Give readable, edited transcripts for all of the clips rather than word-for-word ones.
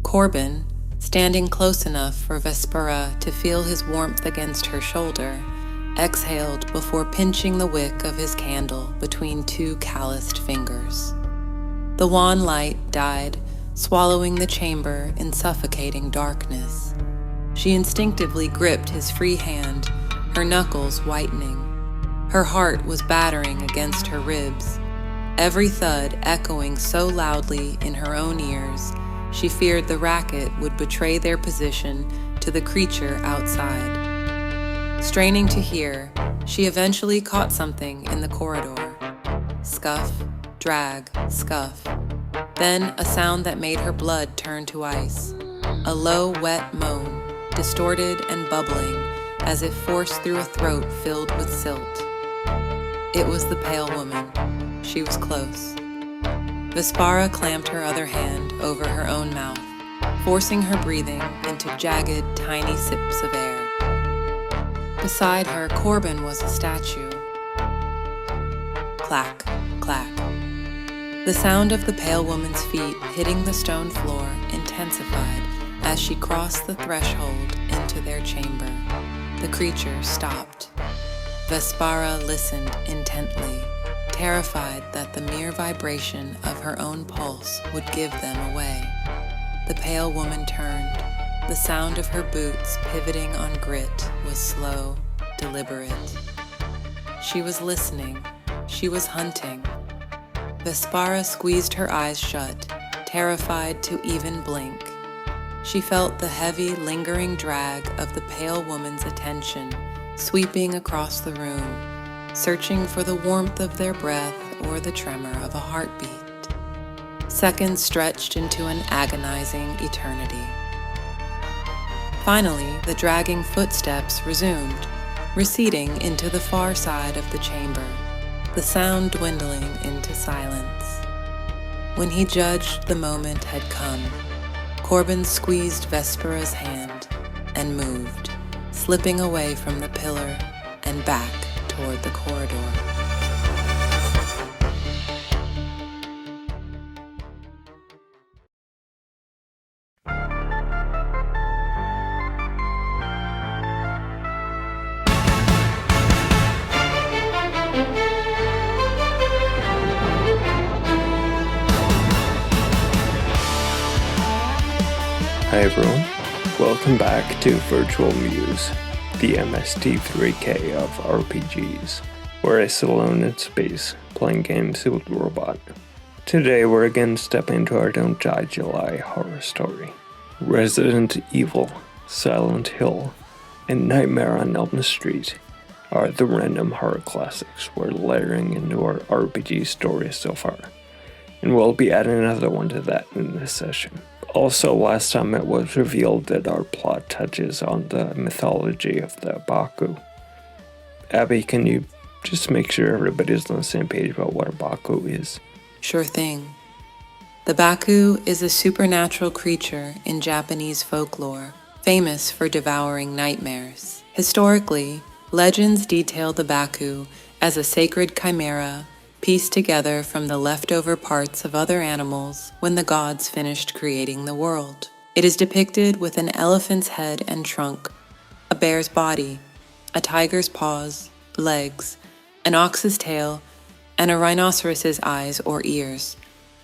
Corbin, standing close enough for Vespera to feel his warmth against her shoulder, exhaled before pinching the wick of his candle between two calloused fingers. The wan light died, swallowing the chamber in suffocating darkness. She instinctively gripped his free hand, her knuckles whitening. Her heart was battering against her ribs, every thud echoing so loudly in her own ears, she feared the racket would betray their position to the creature outside. Straining to hear, she eventually caught something in the corridor. Scuff, drag, scuff. Then a sound that made her blood turn to ice. A low, wet moan, distorted and bubbling, as if forced through a throat filled with silt. It was the pale woman. She was close. Vespera clamped her other hand over her own mouth, forcing her breathing into jagged, tiny sips of air. Beside her, Corbin was a statue. Clack, clack. The sound of the pale woman's feet hitting the stone floor intensified as she crossed the threshold into their chamber. The creature stopped. Vespera listened intently, terrified that the mere vibration of her own pulse would give them away. The pale woman turned. The sound of her boots pivoting on grit was slow, deliberate. She was listening. She was hunting. Vespera squeezed her eyes shut, terrified to even blink. She felt the heavy, lingering drag of the pale woman's attention sweeping across the room, searching for the warmth of their breath or the tremor of a heartbeat. Seconds stretched into an agonizing eternity. Finally, the dragging footsteps resumed, receding into the far side of the chamber, the sound dwindling into silence. When he judged the moment had come, Corbin squeezed Vespera's hand and moved, slipping away from the pillar and back toward the corridor. Hi everyone, welcome back to Virtual Muse, the MST3K of RPGs, where I sit alone in space, playing games with robot. Today we're again stepping into our Don't Die July horror story. Resident Evil, Silent Hill, and Nightmare on Elm Street are the random horror classics we're layering into our RPG story so far, and we'll be adding another one to that in this session. Also, last time it was revealed that our plot touches on the mythology of the Baku. Abby, can you just make sure everybody's on the same page about what a Baku is? Sure thing. The Baku is a supernatural creature in Japanese folklore, famous for devouring nightmares. Historically, legends detail the Baku as a sacred chimera pieced together from the leftover parts of other animals when the gods finished creating the world. It is depicted with an elephant's head and trunk, a bear's body, a tiger's paws, legs, an ox's tail, and a rhinoceros's eyes or ears.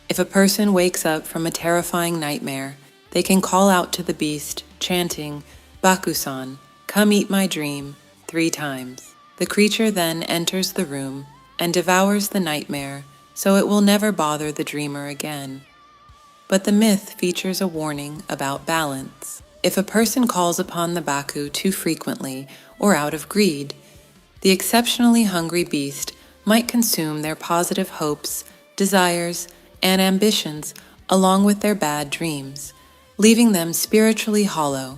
If a person wakes up from a terrifying nightmare, they can call out to the beast, chanting, "Baku-san, come eat my dream," 3 times. The creature then enters the room and devours the nightmare, so it will never bother the dreamer again. But the myth features a warning about balance. If a person calls upon the Baku too frequently or out of greed, the exceptionally hungry beast might consume their positive hopes, desires, and ambitions along with their bad dreams, leaving them spiritually hollow.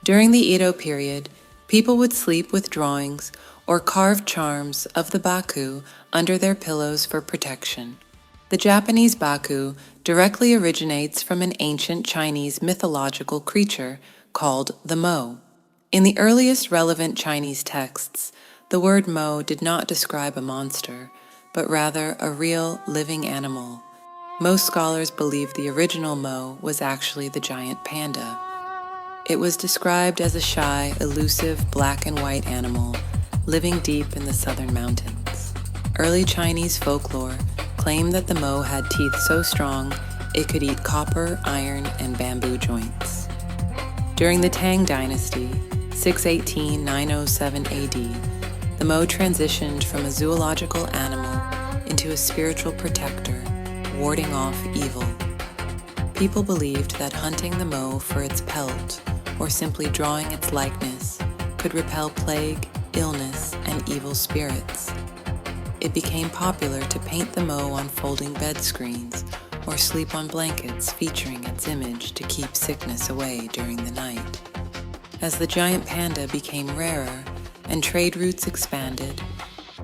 During the Edo period, people would sleep with drawings or carved charms of the Baku under their pillows for protection. The Japanese Baku directly originates from an ancient Chinese mythological creature called the Mo. In the earliest relevant Chinese texts, the word Mo did not describe a monster, but rather a real living animal, Most scholars believe the original Mo was actually the giant panda. It was described as a shy, elusive black and white animal living deep in the southern mountains. Early Chinese folklore claimed that the Mo had teeth so strong it could eat copper, iron, and bamboo joints. During the Tang Dynasty, 618-907 AD, the Mo transitioned from a zoological animal into a spiritual protector, warding off evil. People believed that hunting the Mo for its pelt, or simply drawing its likeness, could repel plague, illness, and evil spirits. It became popular to paint the Mo on folding bed screens or sleep on blankets featuring its image to keep sickness away during the night. As the giant panda became rarer and trade routes expanded,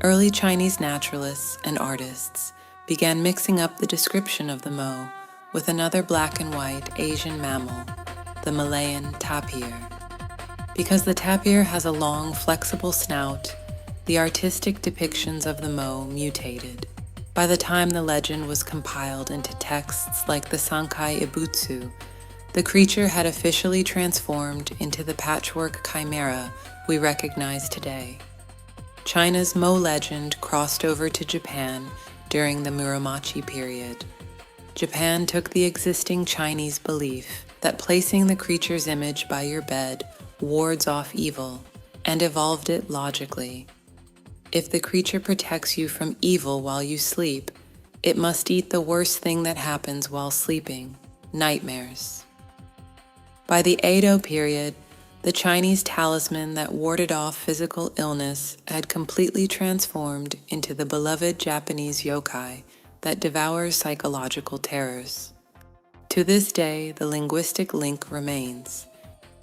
early Chinese naturalists and artists began mixing up the description of the Mo with another black and white Asian mammal, the Malayan tapir. Because the tapir has a long, flexible snout, the artistic depictions of the Mo mutated. By the time the legend was compiled into texts like the Sankai Ibutsu, the creature had officially transformed into the patchwork chimera we recognize today. China's Mo legend crossed over to Japan during the Muromachi period. Japan took the existing Chinese belief that placing the creature's image by your bed wards off evil and evolved it logically. If the creature protects you from evil while you sleep, it must eat the worst thing that happens while sleeping, nightmares. By the Edo period, the Chinese talisman that warded off physical illness had completely transformed into the beloved Japanese yokai that devours psychological terrors. To this day, the linguistic link remains.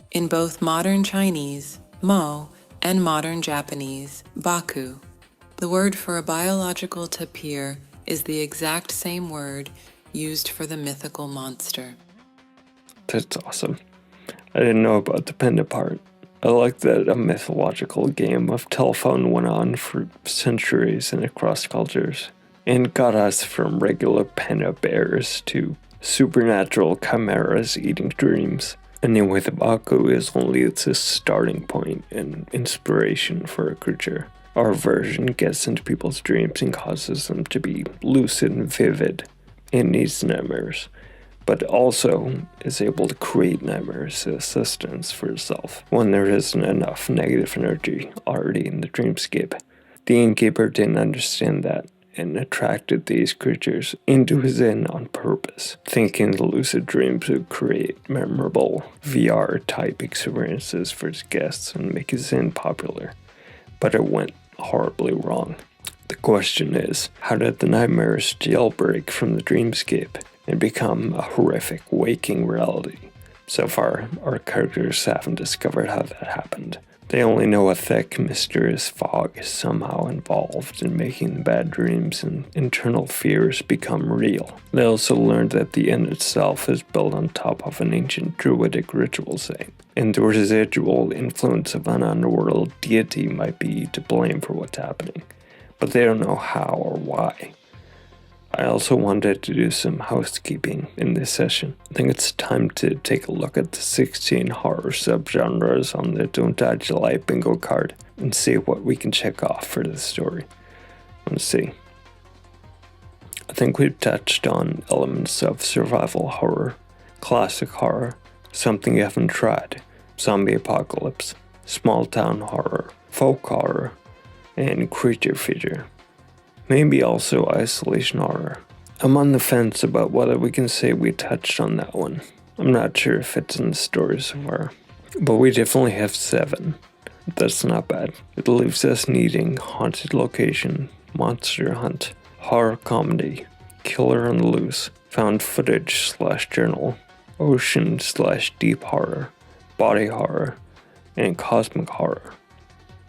In both modern Chinese, Mo, and modern Japanese, Baku, the word for a biological tapir is the exact same word used for the mythical monster. That's awesome. I didn't know about the panda part. I like that a mythological game of telephone went on for centuries and across cultures, and got us from regular panda bears to supernatural chimeras eating dreams. Anyway, the Baku is only its starting point and inspiration for a creature. Our version gets into people's dreams and causes them to be lucid and vivid and needs nightmares, but also is able to create nightmares as sustenance for itself when there isn't enough negative energy already in the dreamscape. The innkeeper didn't understand that and attracted these creatures into his inn on purpose, thinking the lucid dreams would create memorable VR-type experiences for his guests and make his inn popular. But it went horribly wrong. The question is, how did the nightmares jailbreak from the dreamscape and become a horrific waking reality? So far, our characters haven't discovered how that happened. They only know a thick, mysterious fog is somehow involved in making the bad dreams and internal fears become real. They also learned that the inn itself is built on top of an ancient druidic ritual site, and the residual influence of an underworld deity might be to blame for what's happening, but they don't know how or why. I also wanted to do some housekeeping in this session. I think it's time to take a look at the 16 horror subgenres on the Don't Die July bingo card and see what we can check off for this story. Let's see. I think we've touched on elements of survival horror, classic horror, something you haven't tried, zombie apocalypse, small town horror, folk horror, and creature feature. Maybe also isolation horror. I'm on the fence about whether we can say we touched on that one. I'm not sure if it's in the story so far. But we definitely have 7. That's not bad. It leaves us needing haunted location, monster hunt, horror comedy, killer on the loose, found footage / journal, ocean / deep horror, body horror, and cosmic horror.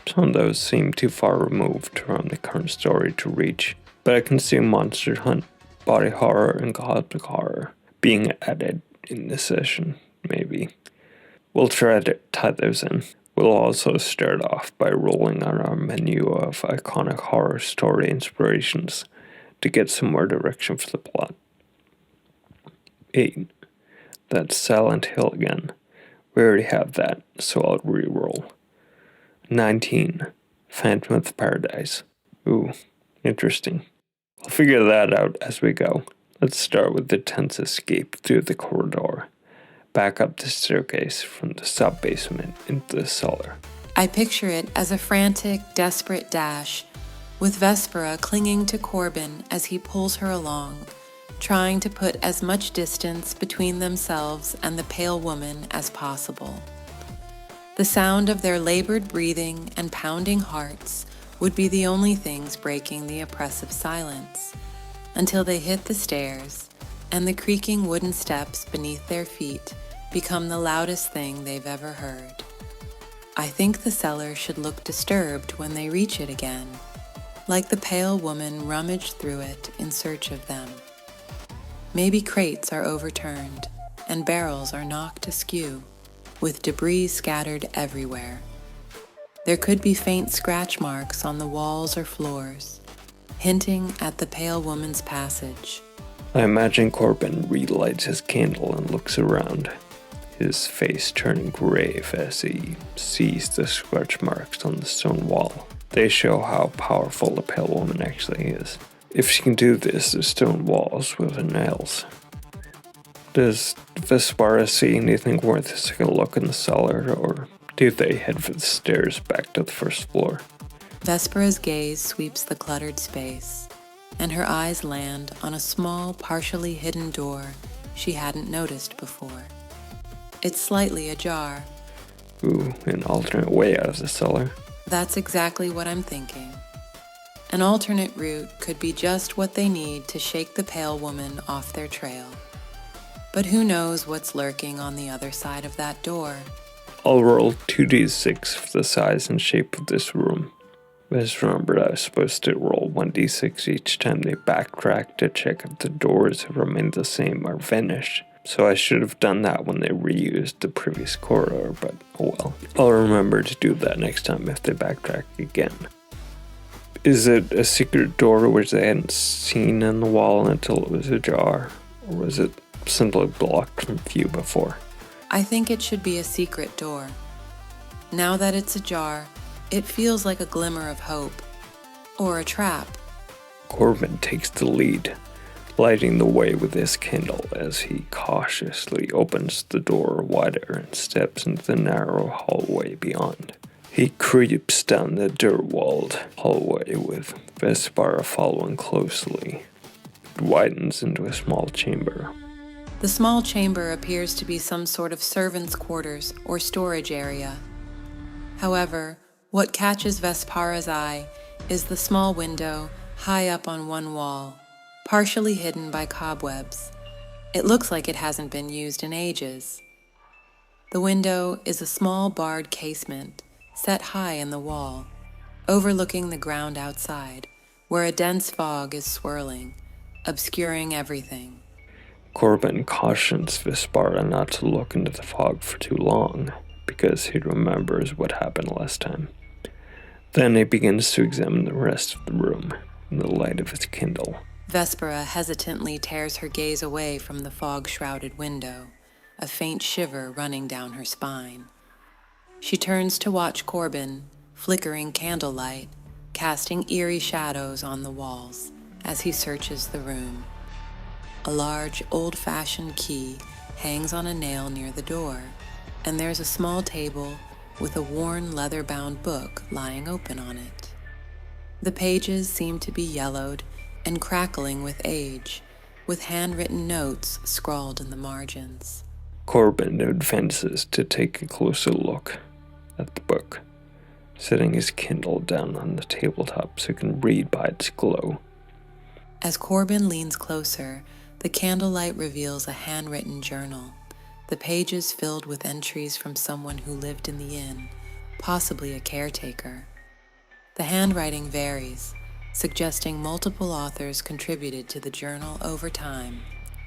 Some of those seem too far removed from the current story to reach, but I can see monster hunt, body horror, and cosmic horror being added in this session, maybe. We'll try to tie those in. We'll also start off by rolling on our menu of iconic horror story inspirations to get some more direction for the plot. 8. That's Silent Hill again. We already have that, so I'll re-roll. 19. Phantom of the Paradise. Ooh, interesting. I'll figure that out as we go. Let's start with the tense escape through the corridor. Back up the staircase from the sub-basement into the cellar. I picture it as a frantic, desperate dash, with Vespera clinging to Corbin as he pulls her along, trying to put as much distance between themselves and the pale woman as possible. The sound of their labored breathing and pounding hearts would be the only things breaking the oppressive silence, until they hit the stairs and the creaking wooden steps beneath their feet become the loudest thing they've ever heard. I think the cellar should look disturbed when they reach it again, like the pale woman rummaged through it in search of them. Maybe crates are overturned and barrels are knocked askew, with debris scattered everywhere. There could be faint scratch marks on the walls or floors, hinting at the pale woman's passage. I imagine Corbin relights his candle and looks around, his face turning grave as he sees the scratch marks on the stone wall. They show how powerful the pale woman actually is. If she can do this, the stone walls with her nails. Does Vespera see anything worth a second look in the cellar, or do they head for the stairs back to the first floor? Vespera's gaze sweeps the cluttered space, and her eyes land on a small, partially hidden door she hadn't noticed before. It's slightly ajar. Ooh, an alternate way out of the cellar. That's exactly what I'm thinking. An alternate route could be just what they need to shake the pale woman off their trail. But who knows what's lurking on the other side of that door? I'll roll 2d6 for the size and shape of this room. I just remembered I was supposed to roll 1d6 each time they backtrack to check if the doors have remained the same or vanished. So I should have done that when they reused the previous corridor, but oh well. I'll remember to do that next time if they backtrack again. Is it a secret door which they hadn't seen in the wall until it was ajar? Or was it simply blocked from view before? I think it should be a secret door. Now that it's ajar, it feels like a glimmer of hope. Or a trap. Corbin takes the lead, lighting the way with his candle as he cautiously opens the door wider and steps into the narrow hallway beyond. He creeps down the dirt-walled hallway with Vespera following closely. It widens into a small chamber. The small chamber appears to be some sort of servants' quarters or storage area. However, what catches Vespera's eye is the small window high up on one wall, partially hidden by cobwebs. It looks like it hasn't been used in ages. The window is a small barred casement set high in the wall, overlooking the ground outside, where a dense fog is swirling, obscuring everything. Corbin cautions Vespera not to look into the fog for too long, because he remembers what happened last time. Then he begins to examine the rest of the room in the light of his candle. Vespera hesitantly tears her gaze away from the fog-shrouded window, a faint shiver running down her spine. She turns to watch Corbin, flickering candlelight, casting eerie shadows on the walls as he searches the room. A large, old-fashioned key hangs on a nail near the door, and there's a small table with a worn leather-bound book lying open on it. The pages seem to be yellowed and crackling with age, with handwritten notes scrawled in the margins. Corbin advances to take a closer look at the book, setting his Kindle down on the tabletop so he can read by its glow. As Corbin leans closer, the candlelight reveals a handwritten journal, the pages filled with entries from someone who lived in the inn, possibly a caretaker. The handwriting varies, suggesting multiple authors contributed to the journal over time.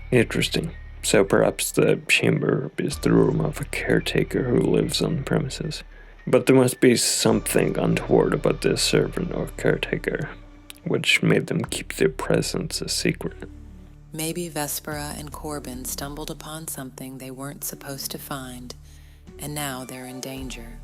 Interesting. So perhaps the chamber is the room of a caretaker who lives on the premises. But there must be something untoward about this servant or caretaker, which made them keep their presence a secret. Maybe Vespera and Corbin stumbled upon something they weren't supposed to find, and now they're in danger.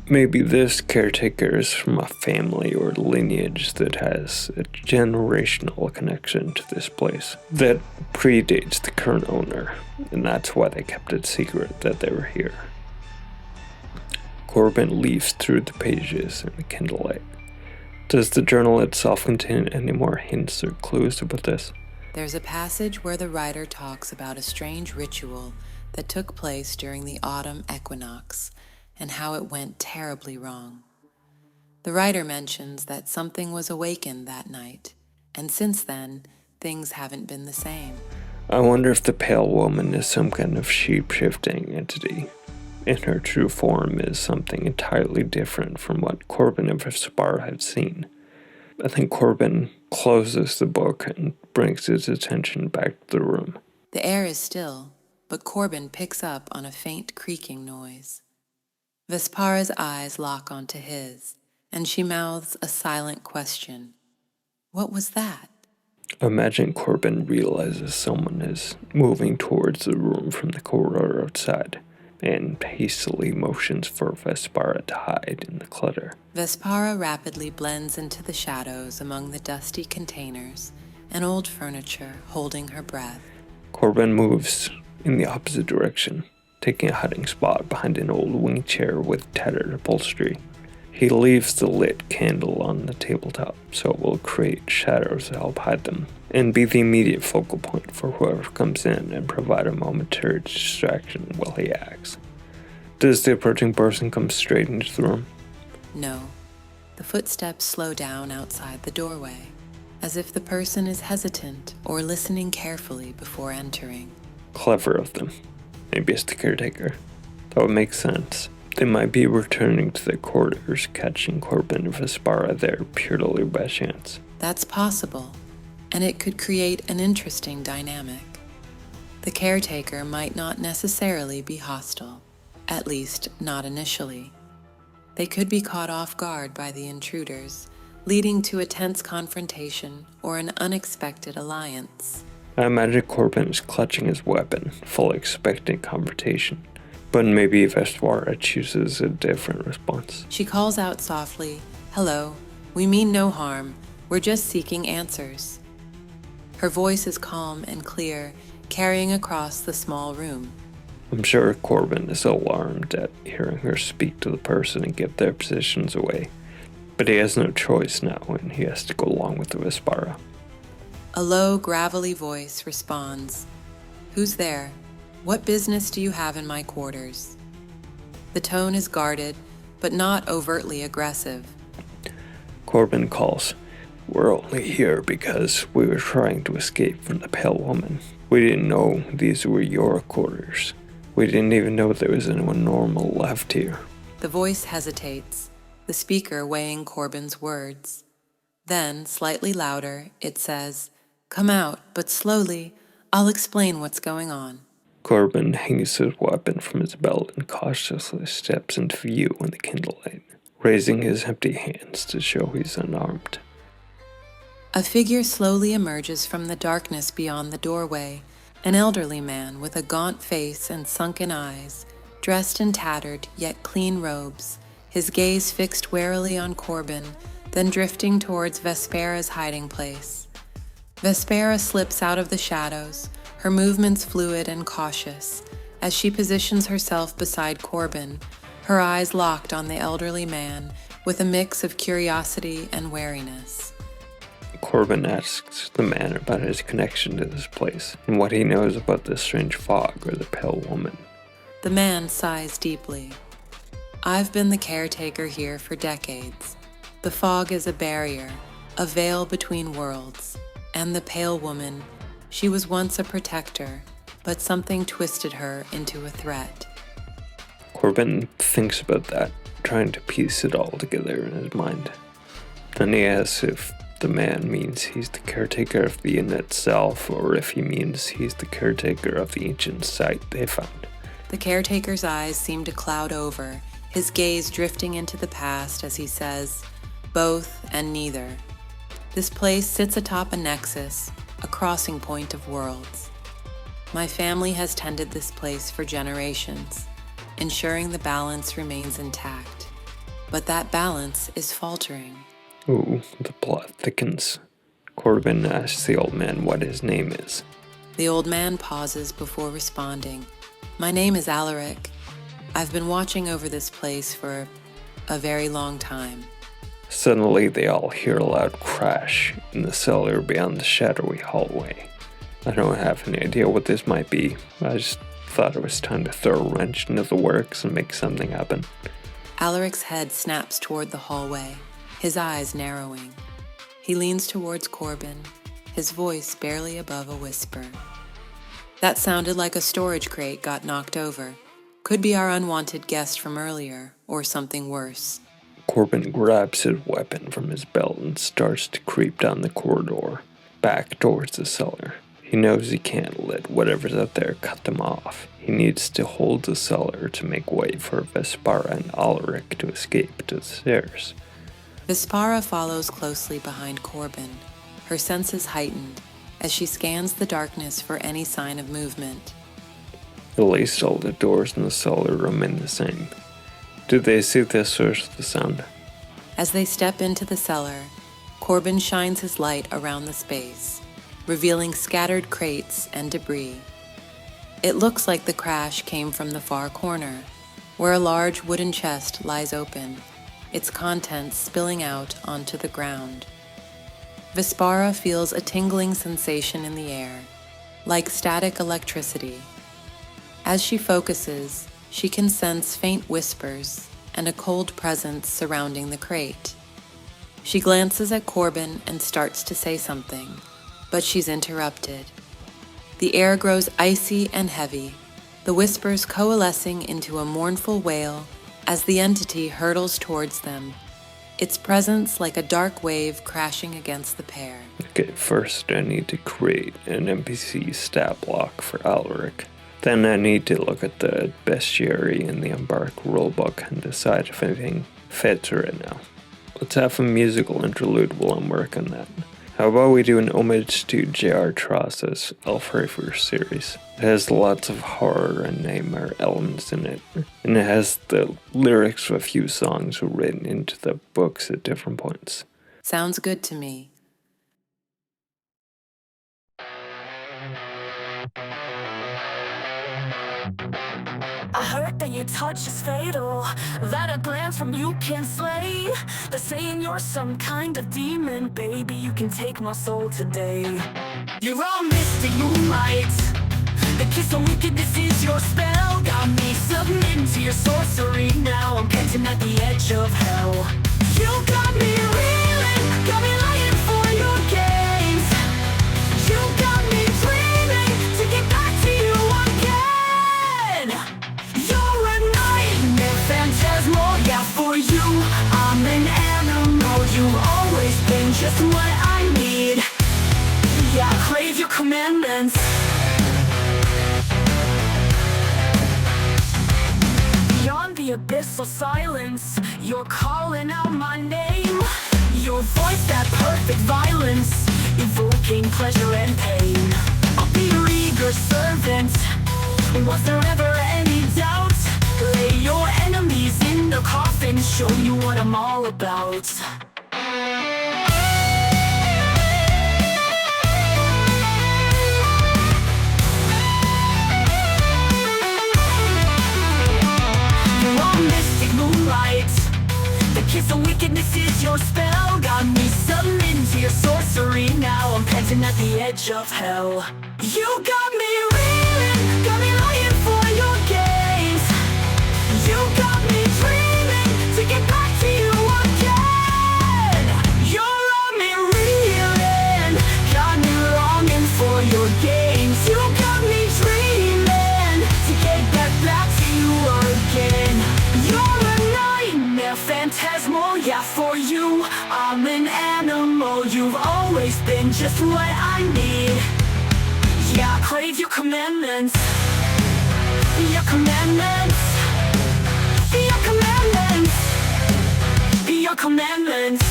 Maybe this caretaker is from a family or lineage that has a generational connection to this place that predates the current owner, and that's why they kept it secret that they were here. Corbin leafs through the pages in the candlelight. Does the journal itself contain any more hints or clues about this? There's a passage where the writer talks about a strange ritual that took place during the autumn equinox and how it went terribly wrong. The writer mentions that something was awakened that night, and since then, things haven't been the same. I wonder if the Pale Woman is some kind of shape-shifting entity, and her true form is something entirely different from what Corbin and Vespera had seen. I think Corbin closes the book and brings his attention back to the room. The air is still, but Corbin picks up on a faint creaking noise. Vespera's eyes lock onto his, and she mouths a silent question. What was that? Imagine Corbin realizes someone is moving towards the room from the corridor outside, and hastily motions for Vespera to hide in the clutter. Vespera rapidly blends into the shadows among the dusty containers and old furniture, holding her breath. Corbin moves in the opposite direction, taking a hiding spot behind an old wing chair with tattered upholstery. He leaves the lit candle on the tabletop so it will create shadows to help hide them, and be the immediate focal point for whoever comes in and provide a momentary distraction while he acts. Does the approaching person come straight into the room? No. The footsteps slow down outside the doorway, as if the person is hesitant or listening carefully before entering. Clever of them. Maybe it's the caretaker. That would make sense. They might be returning to their quarters, catching Corbin and Vespera there purely by chance. That's possible, and it could create an interesting dynamic. The caretaker might not necessarily be hostile, at least not initially. They could be caught off guard by the intruders, leading to a tense confrontation or an unexpected alliance. I imagine Corbin is clutching his weapon, fully expecting confrontation. But maybe Vespera chooses a different response. She calls out softly, "Hello, we mean no harm. We're just seeking answers." Her voice is calm and clear, carrying across the small room. I'm sure Corbin is alarmed at hearing her speak to the person and give their positions away. But he has no choice now, and he has to go along with the Vespera. A low, gravelly voice responds, "Who's there? What business do you have in my quarters?" The tone is guarded, but not overtly aggressive. Corbin calls, "We're only here because we were trying to escape from the Pale Woman. We didn't know these were your quarters. We didn't even know there was anyone normal left here." The voice hesitates, the speaker weighing Corbin's words. Then, slightly louder, it says, "Come out, but slowly. I'll explain what's going on." Corbin hangs his weapon from his belt and cautiously steps into view in the candlelight, raising his empty hands to show he's unarmed. A figure slowly emerges from the darkness beyond the doorway, an elderly man with a gaunt face and sunken eyes, dressed in tattered yet clean robes, his gaze fixed warily on Corbin, then drifting towards Vespera's hiding place. Vespera slips out of the shadows, her movements fluid and cautious, as she positions herself beside Corbin, her eyes locked on the elderly man with a mix of curiosity and wariness. Corbin asks the man about his connection to this place and what he knows about the strange fog or the Pale Woman. The man sighs deeply. "I've been the caretaker here for decades. The fog is a barrier, a veil between worlds. And the Pale Woman, she was once a protector, but something twisted her into a threat." Corbin thinks about that, trying to piece it all together in his mind. Then he asks if the man means he's the caretaker of the inn itself, or if he means he's the caretaker of the ancient site they found. The caretaker's eyes seem to cloud over, his gaze drifting into the past as he says, "Both and neither." This place sits atop a nexus, a crossing point of worlds. My family has tended this place for generations, ensuring the balance remains intact. But that balance is faltering. Ooh, the plot thickens. Corbin asks the old man what his name is. The old man pauses before responding. My name is Alaric. I've been watching over this place for a very long time. Suddenly, they all hear a loud crash in the cellar beyond the shadowy hallway. I don't have any idea what this might be. I just thought it was time to throw a wrench into the works and make something happen. Alaric's head snaps toward the hallway, his eyes narrowing. He leans towards Corbin, his voice barely above a whisper. That sounded like a storage crate got knocked over. Could be our unwanted guest from earlier, or something worse. Corbin grabs his weapon from his belt and starts to creep down the corridor, back towards the cellar. He knows he can't let whatever's out there cut them off. He needs to hold the cellar to make way for Vespara and Alaric to escape to the stairs. Vespara follows closely behind Corbin, her senses heightened as she scans the darkness for any sign of movement. At least all the doors in the cellar remain the same. Do they see the source of the sound? As they step into the cellar, Corbin shines his light around the space, revealing scattered crates and debris. It looks like the crash came from the far corner, where a large wooden chest lies open, its contents spilling out onto the ground. Vespara feels a tingling sensation in the air, like static electricity. As she focuses, she can sense faint whispers and a cold presence surrounding the crate. She glances at Corbin and starts to say something, but she's interrupted. The air grows icy and heavy, the whispers coalescing into a mournful wail as the entity hurtles towards them, its presence like a dark wave crashing against the pair. Okay, first I need to create an NPC stat block for Alaric. Then I need to look at the bestiary in the Embark rulebook and decide if anything fits right now. Let's have a musical interlude while I'm working on that. How about we do an homage to J.R. Tross's Elfrifer series? It has lots of horror and nightmare elements in it, and it has the lyrics of a few songs written into the books at different points. Sounds good to me. I heard that your touch is fatal, that a glance from you can slay. They're saying you're some kind of demon, baby, you can take my soul today. You're all mystic moonlight, the kiss of wickedness is your spell. Got me submitting to your sorcery now, I'm panting at the edge of hell. You got me reeling, got me lying for your games. You got me dreaming to get back to you again. You're a nightmare phantasmal, yeah, for you I'm an animal. You've always been just what I need. Yeah, I crave your commandments. Beyond the abyssal silence, you're calling out my name. Your voice, that perfect violence, evoking pleasure and pain. I'll be your eager servant. Was there ever any doubt? Lay your enemies in the coffin, show you what I'm all about. You're all mystic moonlight, the kiss of wickedness is your spell. Got me submitting to your sorcery now, I'm panting at the edge of hell. You got me reeling, got me lying for your games. You got me dreaming to get back to you again. You're on me reeling, got me longing for your games. You got me dreaming to get back to you again. You're a nightmare phantasmal, yeah, for you I'm an animal. You've always been just what I need. Yeah, I crave your commandments. Your commandments. Your commandments. Your commandments.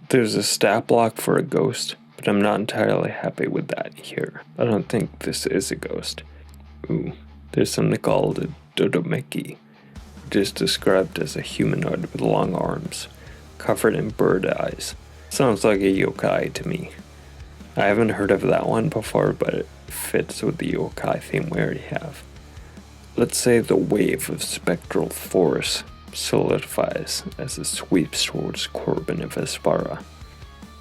There's a stat block for a ghost, but I'm not entirely happy with that here. I don't think this is a ghost. Ooh, there's something called a Dodomeki, which is described as a humanoid with long arms, covered in bird eyes. Sounds like a yokai to me. I haven't heard of that one before, but it fits with the yokai theme we already have. Let's say the wave of spectral force solidifies as it sweeps towards Corbin and Vespara,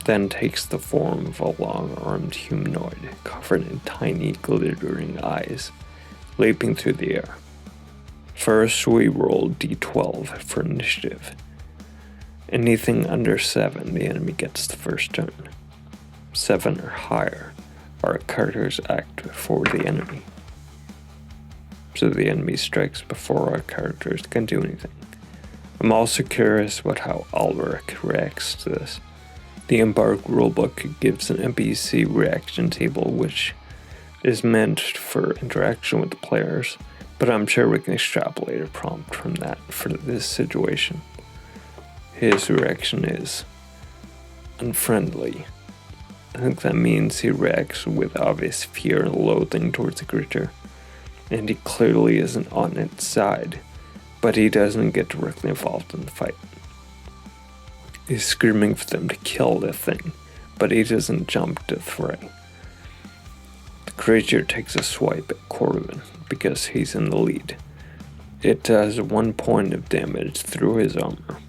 then takes the form of a long-armed humanoid covered in tiny glittering eyes, leaping through the air. First, we roll d12 for initiative. Anything under 7, the enemy gets the first turn. 7 or higher, our characters act before the enemy. So the enemy strikes before our characters can do anything. I'm also curious about how Alaric reacts to this. The Embark rulebook gives an NPC reaction table which is meant for interaction with the players, but I'm sure we can extrapolate a prompt from that for this situation. His reaction is unfriendly. I think that means he reacts with obvious fear and loathing towards the creature, and he clearly isn't on its side, but he doesn't get directly involved in the fight. He's screaming for them to kill the thing, but he doesn't jump to the fray. The creature takes a swipe at Corbin because he's in the lead. It does 1 point of damage through his armor.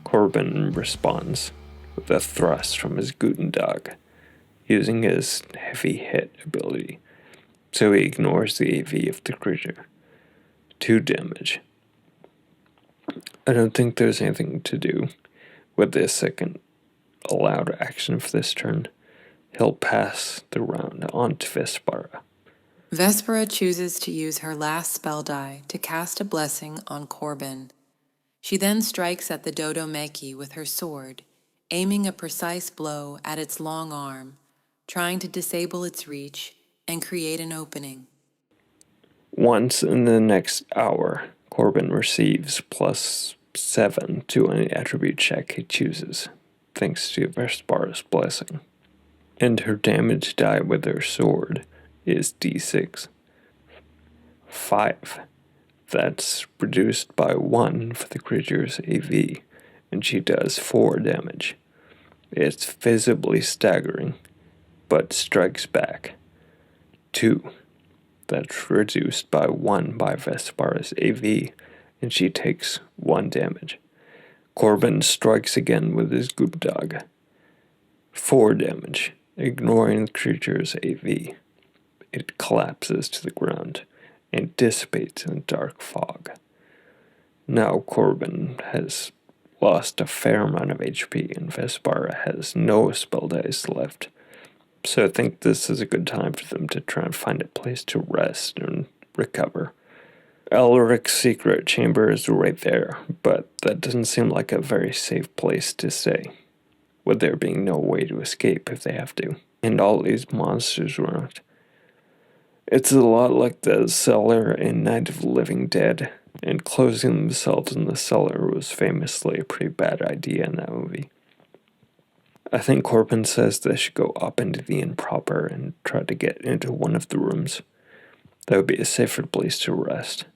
Corbin responds with a thrust from his Guten Dog, using his heavy hit ability, so he ignores the AV of the creature. 2 damage. I don't think there's anything to do with this second allowed action for this turn. He'll pass the round on to Vespara. Vespara chooses to use her last spell die to cast a blessing on Corbin. She then strikes at the Dodomeki with her sword, aiming a precise blow at its long arm, trying to disable its reach and create an opening. Once in the next hour, Corbin receives +7 to any attribute check he chooses, thanks to Vespara's blessing. And her damage die with her sword is d6. 5. That's reduced by 1 for the creature's AV, and she does 4 damage. It's visibly staggering, but strikes back. 2. That's reduced by 1 by Vespara's AV, and she takes 1 damage. Corbin strikes again with his Goop Dog. 4 damage, ignoring the creature's AV. It collapses to the ground and dissipates in a dark fog. Now Corbin has lost a fair amount of HP, and Vespara has no spell dice left. So I think this is a good time for them to try and find a place to rest and recover. Alaric's secret chamber is right there, but that doesn't seem like a very safe place to stay, with there being no way to escape if they have to, and all these monsters around. It's a lot like the cellar in Night of the Living Dead, and closing themselves in the cellar was famously a pretty bad idea in that movie. I think Corbin says they should go up into the inn proper and try to get into one of the rooms. That would be a safer place to rest.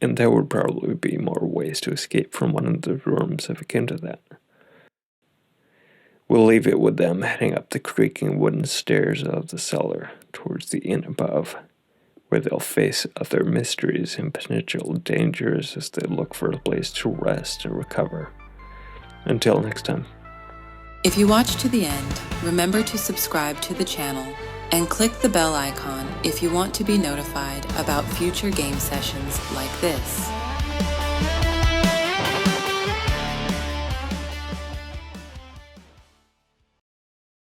And there would probably be more ways to escape from one of the rooms if it came to that. We'll leave it with them heading up the creaking wooden stairs of the cellar towards the inn above, where they'll face other mysteries and potential dangers as they look for a place to rest and recover. Until next time. If you watch to the end, remember to subscribe to the channel and click the bell icon if you want to be notified about future game sessions like this.